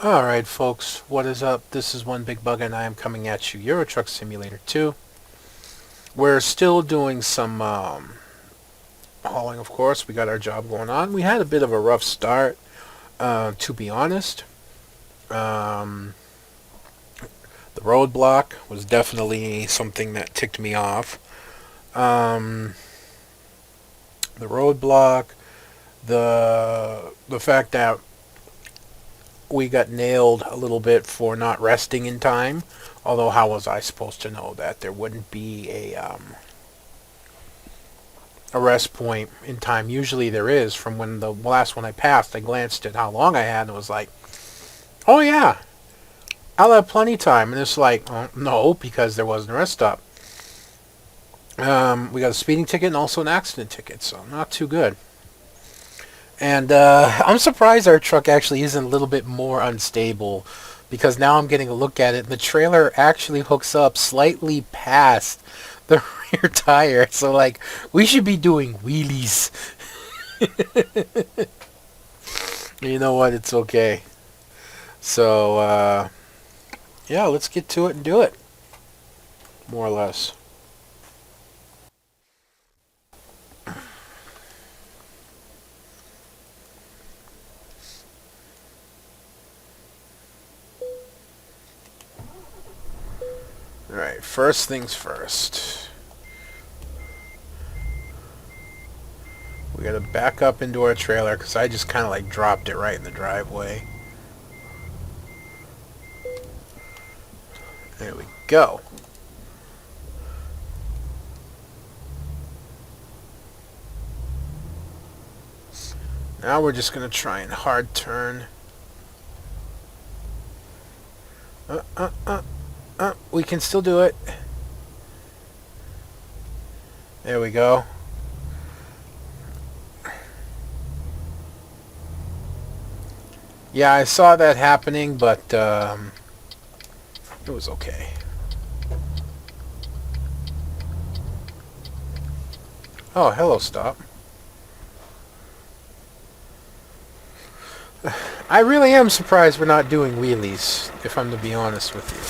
Alright folks, what is up? This is One Big Bug and I am coming at you Euro Truck Simulator 2. We're still doing some hauling, of course. We got our job going on. We had a bit of a rough start, to be honest. The roadblock was definitely something that ticked me off. The roadblock, the fact that we got nailed a little bit for not resting in time. Although, how was I supposed to know that there wouldn't be a rest point in time? Usually there is. From when the last one I passed, I glanced at how long I had and was like, oh yeah, I'll have plenty of time. And it's like, oh, no, because there wasn't a rest stop. We got a speeding ticket and also an accident ticket, so not too good. And I'm surprised our truck actually isn't a little bit more unstable, because now I'm getting a look at it. The trailer actually hooks up slightly past the rear tire. So, like, we should be doing wheelies. You know what? It's okay. So, yeah, let's get to it and do it. More or less. Alright, first things first. We gotta back up into our trailer because I just kind of like dropped it right in the driveway. There we go. Now we're just gonna try and hard turn. We can still do it. There we go. Yeah, I saw that happening, but it was okay. Oh, hello, stop. I really am surprised we're not doing wheelies, if I'm to be honest with you.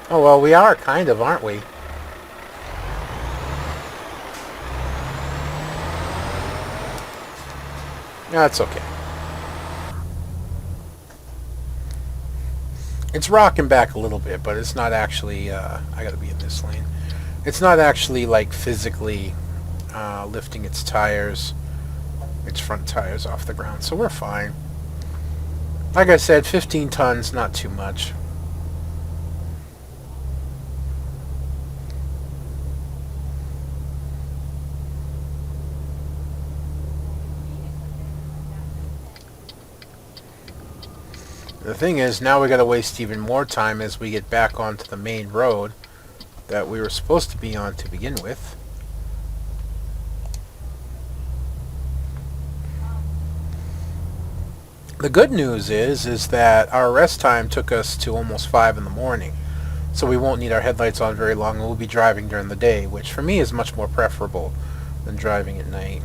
Oh, well, we are kind of, aren't we? That's okay. It's rocking back a little bit, but it's not actually, I gotta be in this lane. It's not actually, like, physically lifting its tires, its front tires off the ground, so we're fine. Like I said, 15 tons, not too much. The thing is, now we gotta waste even more time as we get back onto the main road that we were supposed to be on to begin with. The good news is that our rest time took us to almost 5 in the morning, so we won't need our headlights on very long, and we'll be driving during the day, which for me is much more preferable than driving at night.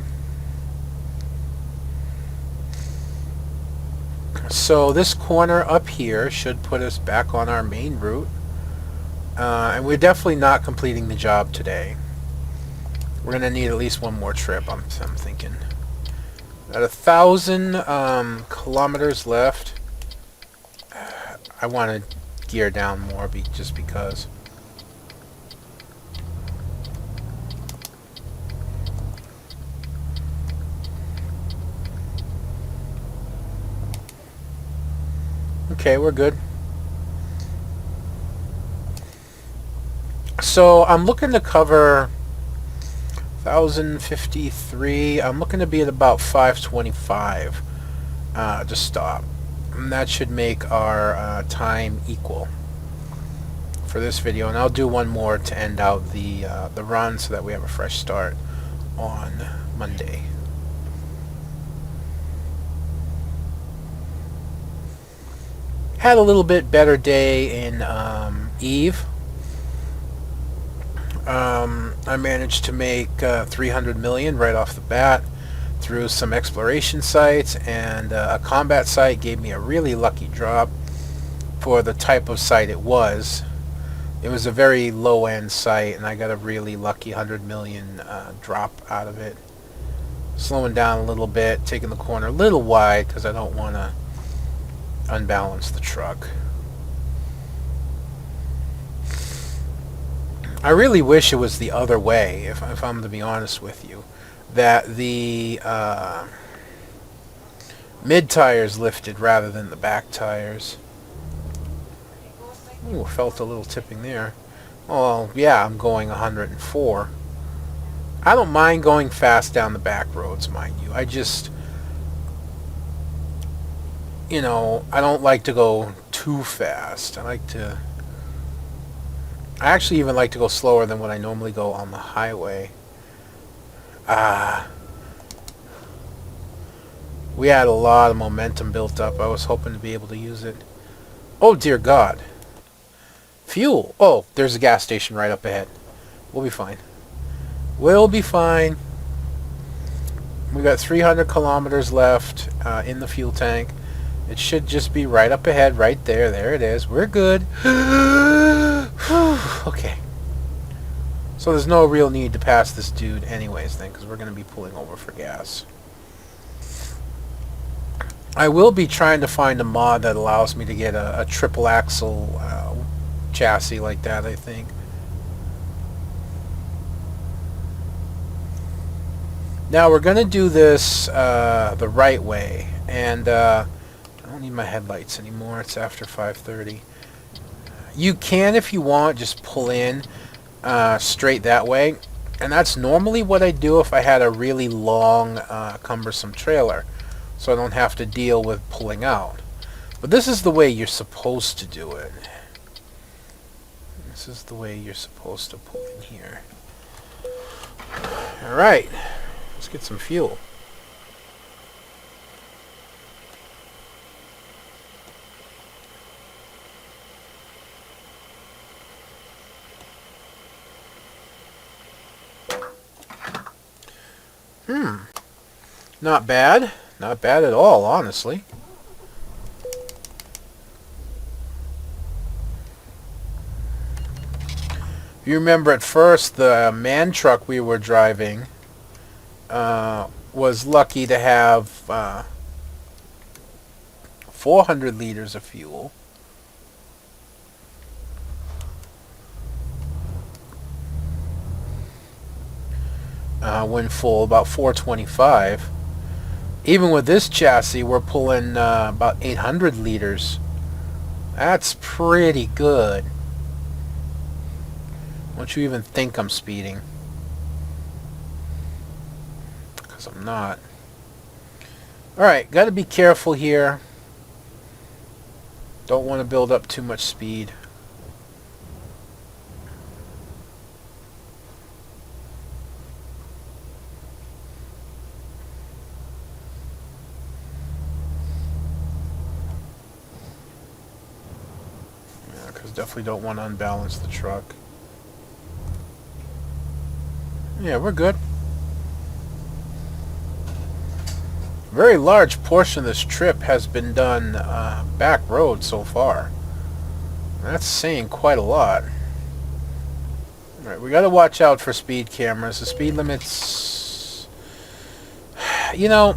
So this corner up here should put us back on our main route. And we're definitely not completing the job today. We're going to need at least one more trip, I'm thinking. At 1,000 kilometers left. I want to gear down more just because. Okay, we're good. So I'm looking to cover 1,053. I'm looking to be at about 525 to stop. And that should make our time equal for this video. And I'll do one more to end out the run so that we have a fresh start on Monday. Had a little bit better day in Eve. I managed to make 300 million right off the bat. through some exploration sites, and a combat site gave me a really lucky drop for the type of site it was. It was a very low-end site, and I got a really lucky 100 million drop out of it. Slowing down a little bit, taking the corner a little wide because I don't want to unbalance the truck. I really wish it was the other way, if I'm to be honest with you, that the mid tires lifted rather than the back tires. Ooh, felt a little tipping there. Well, yeah, I'm going 104. I don't mind going fast down the back roads, mind you. I just, you know, I don't like to go too fast. I actually even like to go slower than what I normally go on the highway. We had a lot of momentum built up. I was hoping to be able to use it. Oh, dear God. Fuel. Oh, there's a gas station right up ahead. We'll be fine. We'll be fine. We got 300 kilometers left in the fuel tank. It should just be right up ahead, right there. There it is. We're good. Okay. So there's no real need to pass this dude anyways then, because we're going to be pulling over for gas. I will be trying to find a mod that allows me to get a triple axle chassis like that, I think. Now we're going to do this the right way, and I don't need my headlights anymore. It's after 5:30. You can, if you want, just pull in straight that way, and that's normally what I do if I had a really long, cumbersome trailer, so I don't have to deal with pulling out. But this is the way you're supposed to do it. This is the way you're supposed to pull in here. Alright. Let's get some fuel. Not bad. Not bad at all, honestly. If you remember at first, the man truck we were driving was lucky to have 400 liters of fuel. When full, about 425. Even with this chassis, we're pulling about 800 liters. That's pretty good. Don't you even think I'm speeding? Because I'm not. Alright, got to be careful here. Don't want to build up too much speed. Yeah, because definitely don't want to unbalance the truck. Yeah, we're good. A very large portion of this trip has been done back road so far. That's saying quite a lot. Alright, we gotta watch out for speed cameras. The speed limits... You know,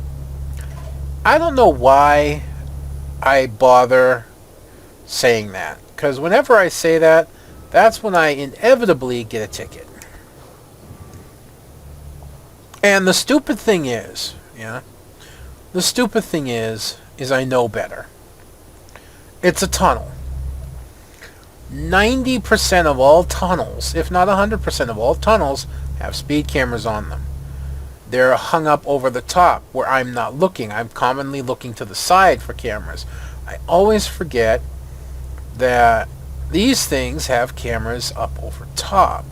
I don't know why I bother saying that. Because whenever I say that, that's when I inevitably get a ticket. And the stupid thing is, the stupid thing is I know better. It's a tunnel. 90% of all tunnels, if not 100% of all tunnels, have speed cameras on them. They're hung up over the top where I'm not looking. I'm commonly looking to the side for cameras. I always forget that these things have cameras up over top.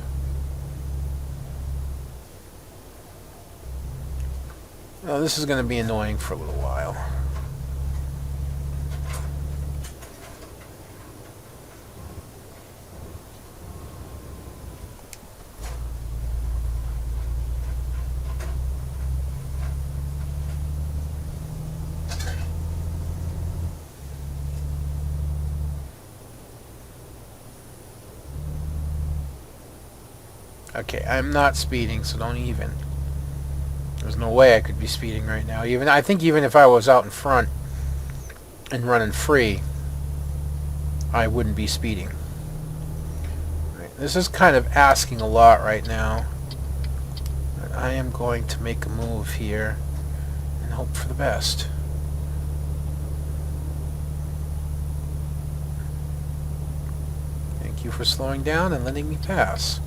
Well, this is going to be annoying for a little while. Okay, I'm not speeding, so don't even. There's no way I could be speeding right now. I think even if I was out in front and running free, I wouldn't be speeding. Right, this is kind of asking a lot right now. But I am going to make a move here and hope for the best. Thank you for slowing down and letting me pass.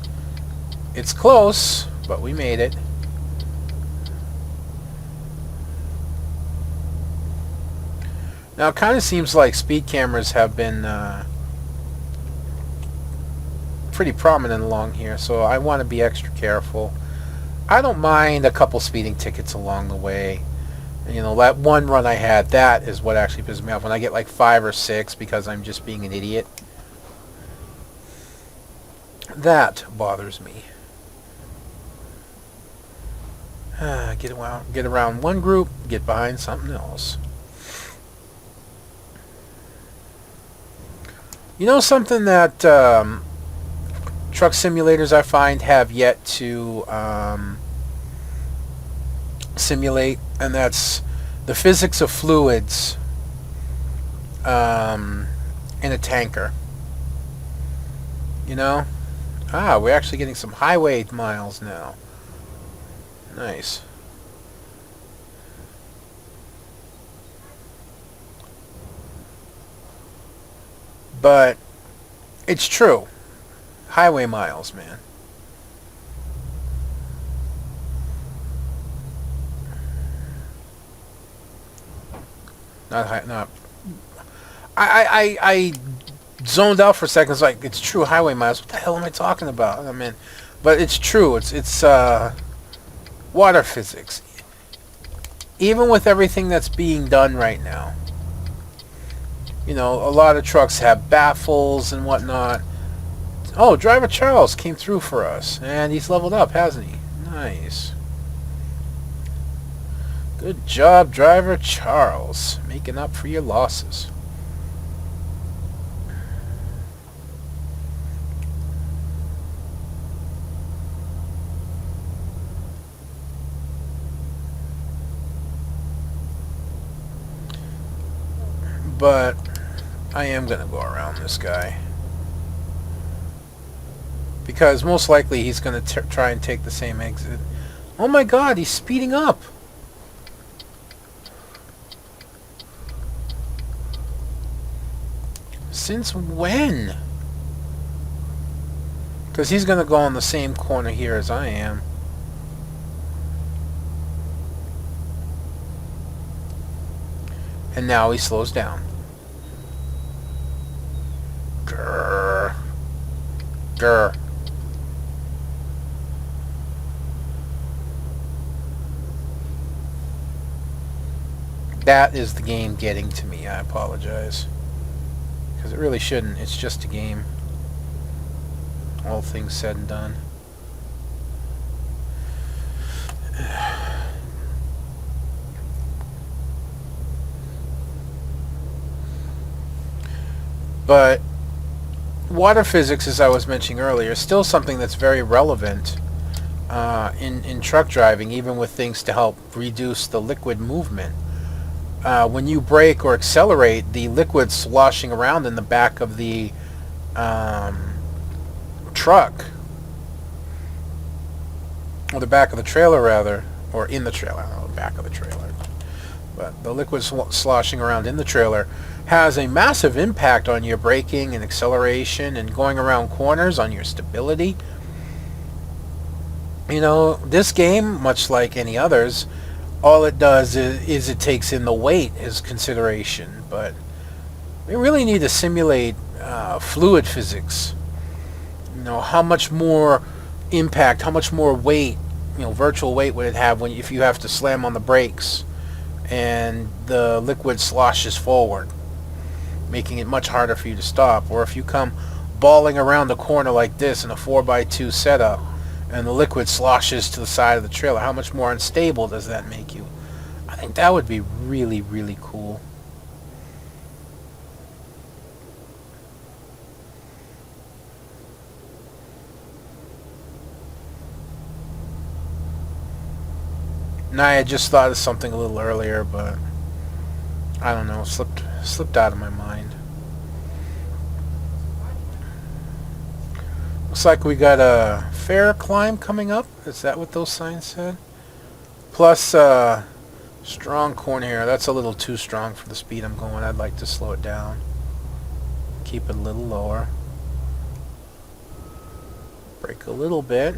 It's close, but we made it. Now, it kind of seems like speed cameras have been pretty prominent along here, so I want to be extra careful. I don't mind a couple speeding tickets along the way. And, you know, that one run I had, that is what actually pisses me off. When I get like 5 or 6 because I'm just being an idiot. That bothers me. Get around one group, get behind something else. You know something that truck simulators I find have yet to simulate, and that's the physics of fluids in a tanker. You know? We're actually getting some highway miles now. Nice. But it's true. Highway miles, man. Not high, not. I zoned out for a second. It's like, it's true highway miles. What the hell am I talking about? I mean, but it's true. It's water physics. Even with everything that's being done right now, you know, a lot of trucks have baffles and whatnot. Oh, Driver Charles came through for us, and he's leveled up, hasn't he? Nice. Good job, Driver Charles, making up for your losses. But I am going to go around this guy. Because most likely he's going to try and take the same exit. Oh my god, he's speeding up. Since when? Because he's going to go on the same corner here as I am. And now he slows down. Grrr. Grrr. That is the game getting to me. I apologize. Because it really shouldn't. It's just a game. All things said and done. But water physics, as I was mentioning earlier, is still something that's very relevant in truck driving, even with things to help reduce the liquid movement. When you brake or accelerate, the liquid sloshing around in the back of the truck, or the back of the trailer rather, or in the trailer, I don't know, the back of the trailer, but the liquid sloshing around in the trailer has a massive impact on your braking and acceleration and going around corners, on your stability. You know, this game, much like any others, all it does is it takes in the weight as consideration, but we really need to simulate fluid physics. You know, how much more impact, how much more weight, you know, virtual weight would it have if you have to slam on the brakes and the liquid sloshes forward, making it much harder for you to stop. Or if you come balling around the corner like this in a 4x2 setup and the liquid sloshes to the side of the trailer, how much more unstable does that make you? I think that would be really, really cool. No, I had just thought of something a little earlier, but I don't know, slipped out of my mind. Looks like we got a fair climb coming up. Is that what those signs said? Plus, strong corner here. That's a little too strong for the speed I'm going. I'd like to slow it down. Keep it a little lower. Brake a little bit.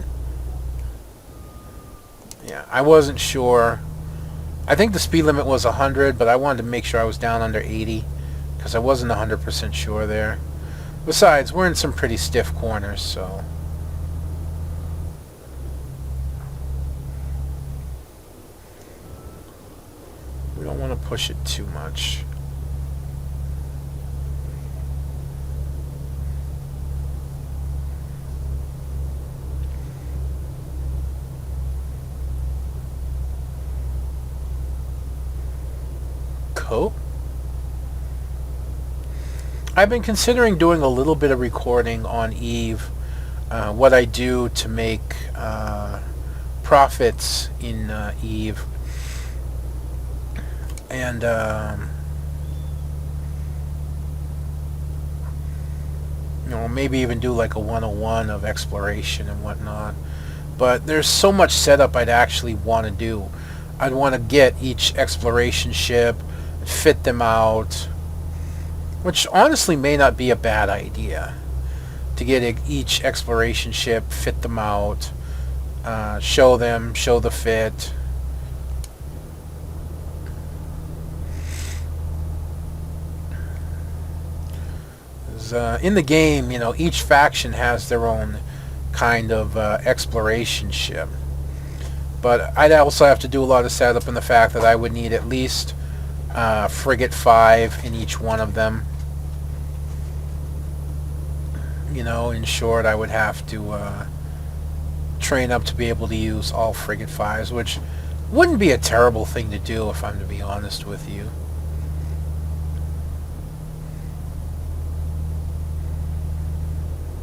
Yeah, I wasn't sure. I think the speed limit was 100, but I wanted to make sure I was down under 80 because I wasn't 100% sure there. Besides, we're in some pretty stiff corners, so... we don't want to push it too much. Cope? I've been considering doing a little bit of recording on Eve, what I do to make profits in Eve, and you know, maybe even do like a 101 of exploration and whatnot. But there's so much setup I'd actually want to do. I'd want to get each exploration ship, fit them out, which honestly may not be a bad idea. To get each exploration ship, fit them out, show the fit. In the game, you know, each faction has their own kind of exploration ship. But I'd also have to do a lot of setup in the fact that I would need at least frigate 5 in each one of them. You know, in short, I would have to train up to be able to use all frigate 5s, which wouldn't be a terrible thing to do if I'm to be honest with you.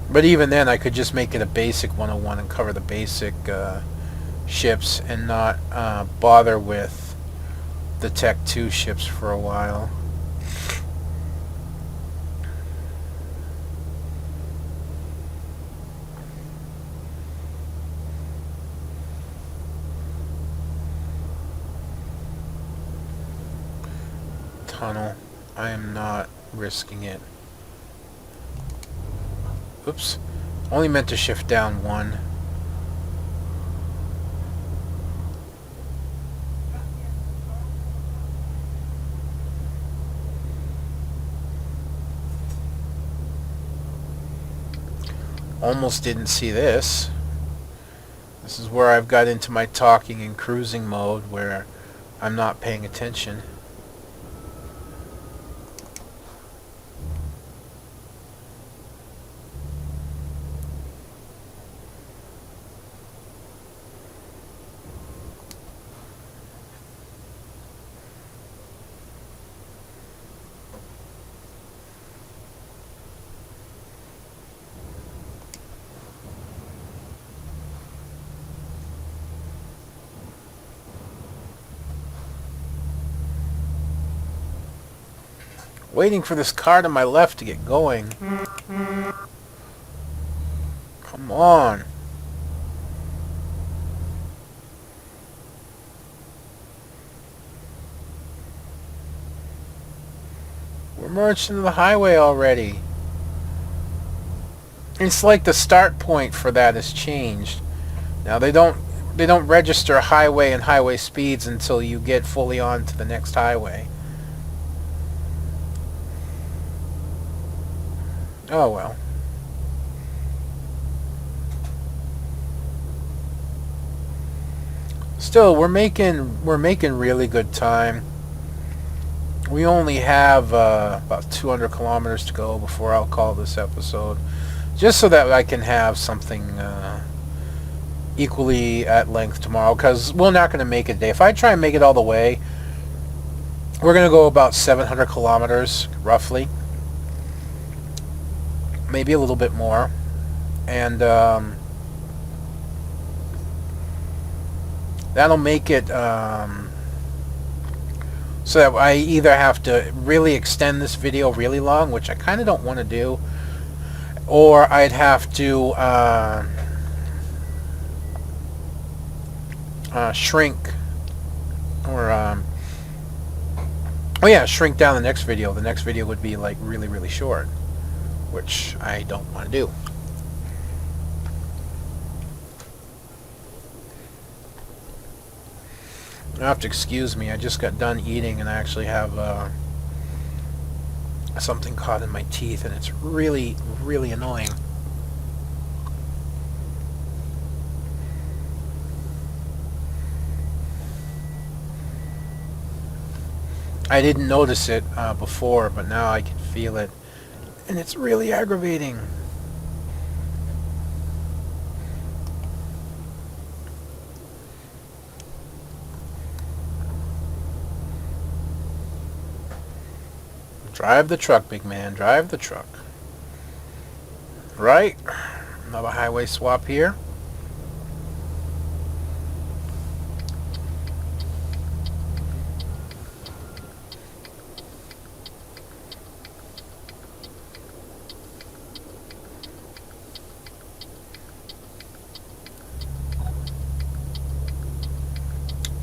But even then, I could just make it a basic 101 and cover the basic ships and not bother with the Tech 2 ships for a while. Tunnel. I am not risking it. Oops. Only meant to shift down 1. Almost didn't see this. This is where I've got into my talking and cruising mode where I'm not paying attention. Waiting for this car to my left to get going. Come on. We're merged into the highway already. It's like the start point for that has changed. Now they don't register highway and highway speeds until you get fully onto the next highway. Oh well. Still, we're making really good time. We only have about 200 kilometers to go before I'll call this episode, just so that I can have something equally at length tomorrow, because we're not going to make it today. If I try and make it all the way, we're going to go about 700 kilometers, roughly. Maybe a little bit more. And That'll make it so that I either have to really extend this video really long, which I kind of don't want to do, or I'd have to shrink, or oh yeah, shrink down the next video. The next video would be like really, really short, which I don't want to do. You have to excuse me. I just got done eating, and I actually have something caught in my teeth, and it's really, really annoying. I didn't notice it before, but now I can feel it, and it's really aggravating. Drive the truck, big man. Drive the truck. Right. Another highway swap here.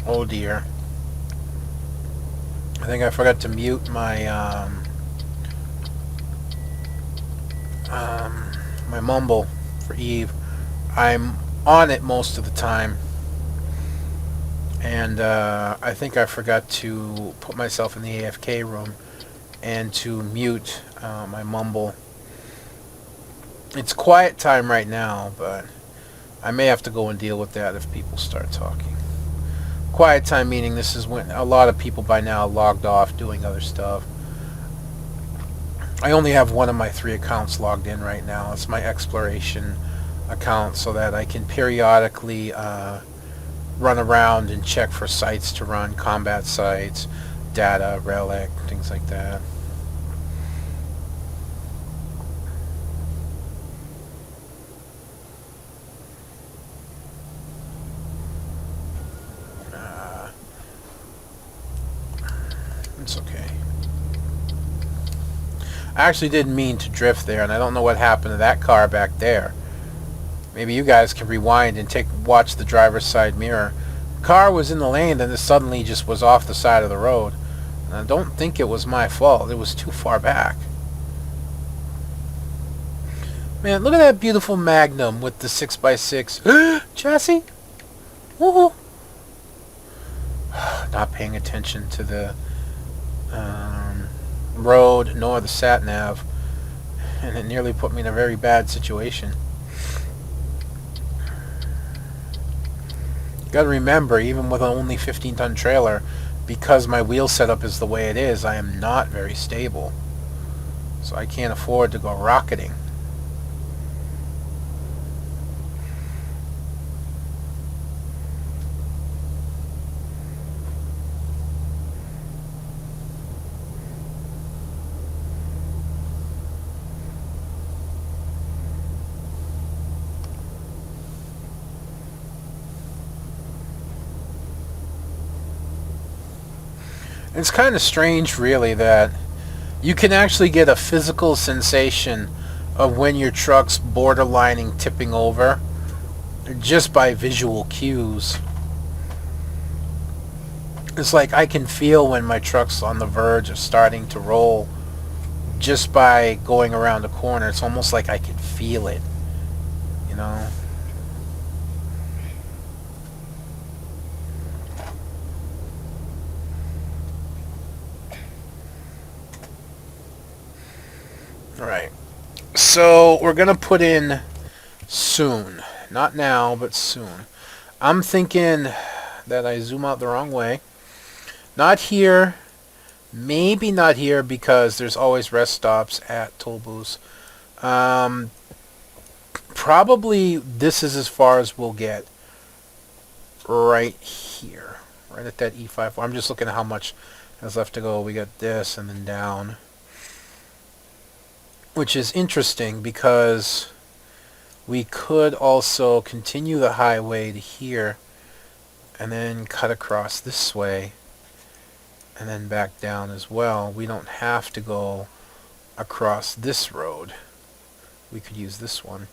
Oh dear. I think I forgot to mute my my mumble for Eve. I'm on it most of the time, and I think I forgot to put myself in the AFK room and to mute my mumble. It's quiet time right now, but I may have to go and deal with that if people start talking. Quiet time meaning this is when a lot of people by now logged off doing other stuff. I only have one of my 3 accounts logged in right now. It's my exploration account, so that I can periodically run around and check for sites to run, combat sites, data, relic, things like that. It's okay. I actually didn't mean to drift there, and I don't know what happened to that car back there. Maybe you guys can rewind and watch the driver's side mirror. The car was in the lane, then it suddenly just was off the side of the road. And I don't think it was my fault. It was too far back. Man, look at that beautiful Magnum with the 6x6 chassis. Woohoo! Not paying attention to the road nor the sat nav, and it nearly put me in a very bad situation. You gotta remember, even with an only 15-ton trailer, because my wheel setup is the way it is, I am not very stable, so I can't afford to go rocketing. It's kind of strange, really, that you can actually get a physical sensation of when your truck's borderlining tipping over just by visual cues. It's like I can feel when my truck's on the verge of starting to roll just by going around the corner. It's almost like I can feel it, you know? Alright, so we're going to put in soon. Not now, but soon. I'm thinking that I zoom out the wrong way. Not here. Maybe not here because there's always rest stops at toll booths. Probably this is as far as we'll get. Right here. Right at that E5. I'm just looking at how much has left to go. We got this and then down. Which is interesting because we could also continue the highway to here and then cut across this way and then back down as well. We don't have to go across this road. We could use this one.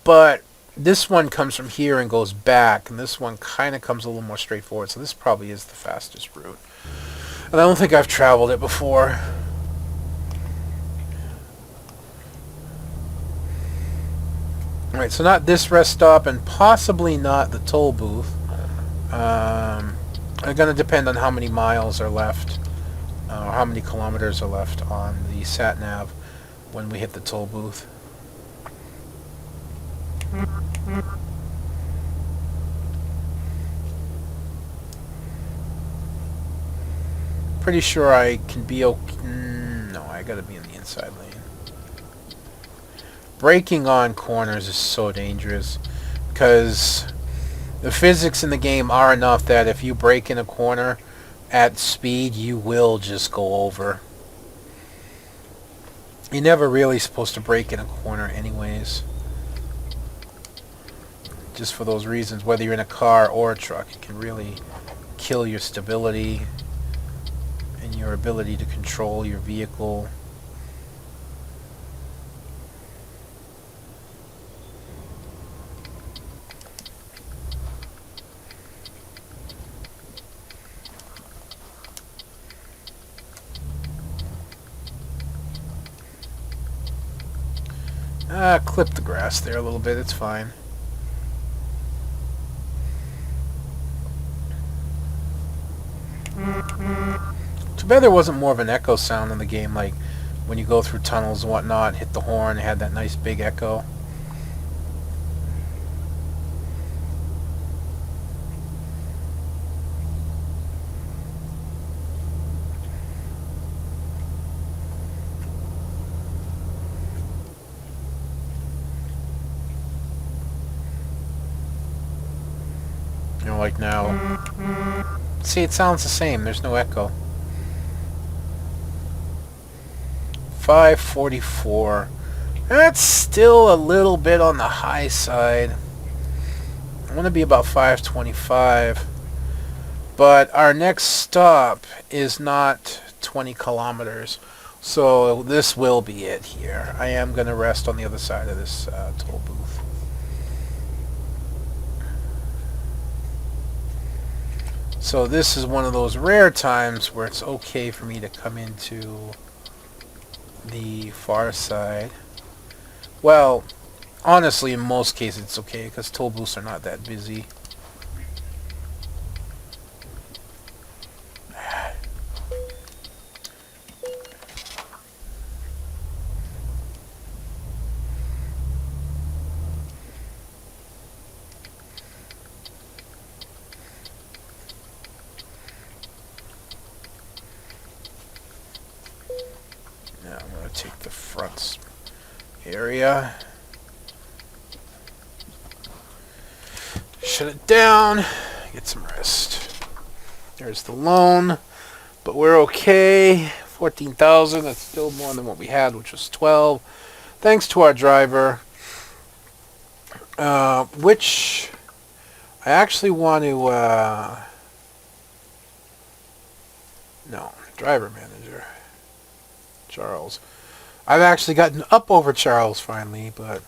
But this one comes from here and goes back, and this one kind of comes a little more straightforward, so this probably is the fastest route. And I don't think I've traveled it before. Alright, so not this rest stop, and possibly not the toll booth. It's going to depend on how many miles are left, or how many kilometers are left on the sat-nav when we hit the toll booth. Pretty sure I can be okay. No, I gotta be in the inside lane. Braking on corners is so dangerous because the physics in the game are enough that if you brake in a corner at speed, you will just go over. You're never really supposed to brake in a corner anyways. Just for those reasons, whether you're in a car or a truck, it can really kill your stability and your ability to control your vehicle. Clip the grass there a little bit, it's fine. Too bad there wasn't more of an echo sound in the game, like when you go through tunnels and whatnot, hit the horn, it had that nice big echo. You know, like now. See, it sounds the same. There's no echo. 544. That's still a little bit on the high side. I want to be about 525. But our next stop is not 20 kilometers. So this will be it here. I am going to rest on the other side of this toll booth. So this is one of those rare times where it's okay for me to come into the far side. Well, honestly, in most cases it's okay because toll booths are not that busy. Now I'm going to take the front area, shut it down, get some rest. There's the loan, but we're okay. 14,000, that's still more than what we had, which was 12. Thanks to our driver, which I actually want to, no, driver manager. Charles. I've actually gotten up over Charles finally, but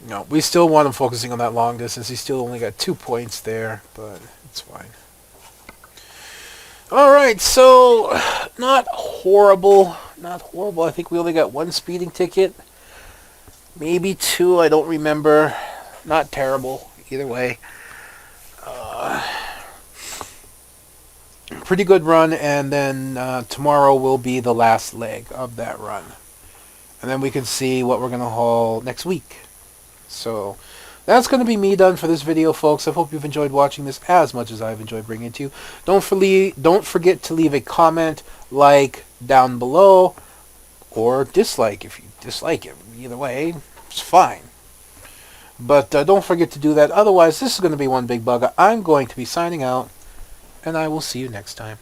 no, we still want him focusing on that long distance. He still only got 2 points there, but it's fine. Alright, so not horrible. Not horrible. I think we only got 1 speeding ticket. Maybe 2, I don't remember. Not terrible, either way. Pretty good run, and then tomorrow will be the last leg of that run. And then we can see what we're going to haul next week. So that's going to be me done for this video, folks. I hope you've enjoyed watching this as much as I've enjoyed bringing it to you. Don't forget to leave a comment, like, down below, or dislike if you dislike it. Either way, it's fine. But don't forget to do that. Otherwise, this is going to be one big bug. I'm going to be signing out, and I will see you next time.